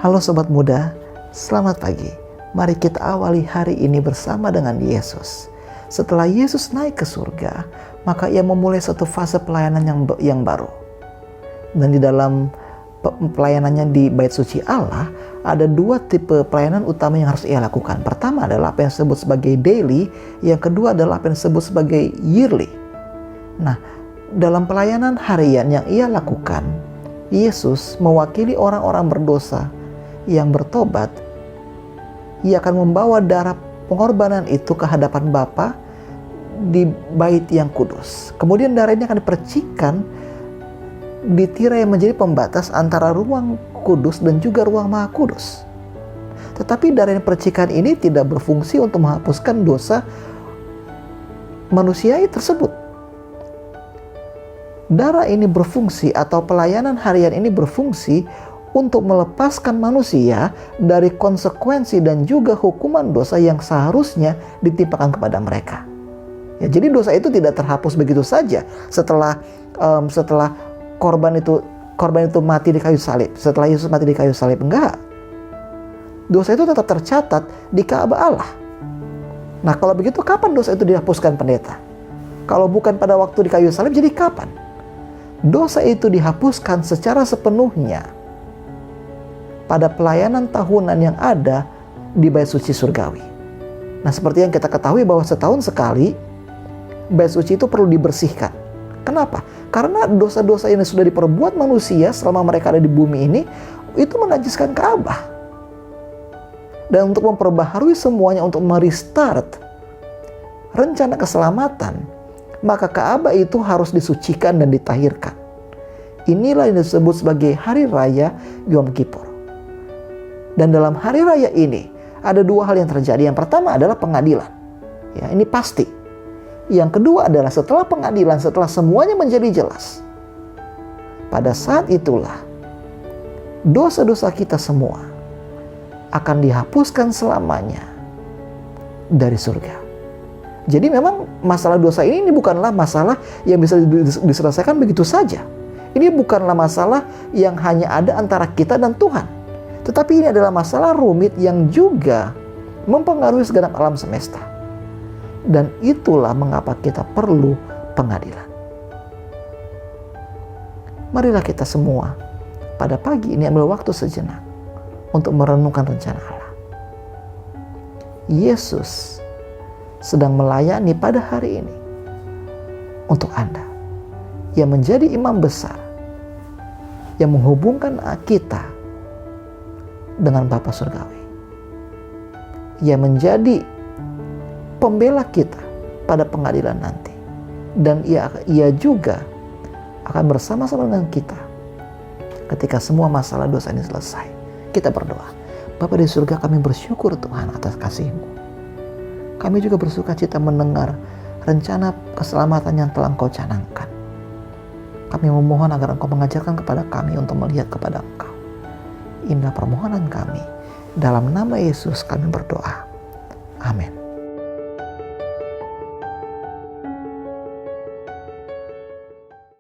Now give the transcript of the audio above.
Halo Sobat Muda, selamat pagi. Mari kita awali hari ini bersama dengan Yesus. Setelah Yesus naik ke surga, maka ia memulai satu fase pelayanan yang baru. Dan di dalam pelayanannya di Bait Suci Allah, ada dua tipe pelayanan utama yang harus ia lakukan. Pertama adalah apa yang disebut sebagai daily, yang kedua adalah apa yang disebut sebagai yearly. Nah, dalam pelayanan harian yang ia lakukan, Yesus mewakili orang-orang berdosa yang bertobat. Ia akan membawa darah pengorbanan itu ke hadapan Bapa di bait yang kudus. Kemudian darah ini akan dipercikan di tirai yang menjadi pembatas antara ruang kudus dan juga ruang maha kudus. Tetapi darah yang percikan ini tidak berfungsi untuk menghapuskan dosa manusia tersebut. Darah ini berfungsi, atau pelayanan harian ini berfungsi untuk melepaskan manusia dari konsekuensi dan juga hukuman dosa yang seharusnya ditimpakan kepada mereka. Ya, jadi dosa itu tidak terhapus begitu saja setelah korban itu mati di kayu salib. Setelah Yesus mati di kayu salib, enggak. Dosa itu tetap tercatat di Ka'bah Allah. Nah, kalau begitu kapan dosa itu dihapuskan pendeta? Kalau bukan pada waktu di kayu salib, jadi kapan? Dosa itu dihapuskan secara sepenuhnya pada pelayanan tahunan yang ada di Bait Suci Surgawi. Nah, seperti yang kita ketahui bahwa setahun sekali Bait Suci itu perlu dibersihkan. Kenapa? Karena dosa-dosa yang sudah diperbuat manusia selama mereka ada di bumi ini, itu menajiskan Ka'bah. Dan untuk memperbaharui semuanya, untuk merestart rencana keselamatan, maka Ka'bah itu harus disucikan dan ditahirkan. Inilah yang disebut sebagai Hari Raya Yom Kippur. Dan dalam hari raya ini ada dua hal yang terjadi. Yang pertama adalah pengadilan. Ya, ini pasti. Yang kedua adalah setelah pengadilan, setelah semuanya menjadi jelas, pada saat itulah dosa-dosa kita semua akan dihapuskan selamanya dari surga. Jadi memang masalah dosa ini bukanlah masalah yang bisa diselesaikan begitu saja. Ini bukanlah masalah yang hanya ada antara kita dan Tuhan. Tetapi ini adalah masalah rumit yang juga mempengaruhi segenap alam semesta. Dan itulah mengapa kita perlu pengadilan. Marilah kita semua pada pagi ini ambil waktu sejenak untuk merenungkan rencana Allah. Yesus sedang melayani pada hari ini untuk Anda yang menjadi imam besar yang menghubungkan kita dengan Bapa Surgawi, ia menjadi pembela kita pada pengadilan nanti, dan ia juga akan bersama-sama dengan kita ketika semua masalah dosa ini selesai. Kita berdoa. Bapa di surga, kami bersyukur Tuhan atas kasih-Mu. Kami juga bersuka cita mendengar rencana keselamatan yang telah Engkau canangkan. Kami memohon agar Engkau mengajarkan kepada kami untuk melihat kepada Engkau. Inilah permohonan kami. Dalam nama Yesus kami berdoa. Amin.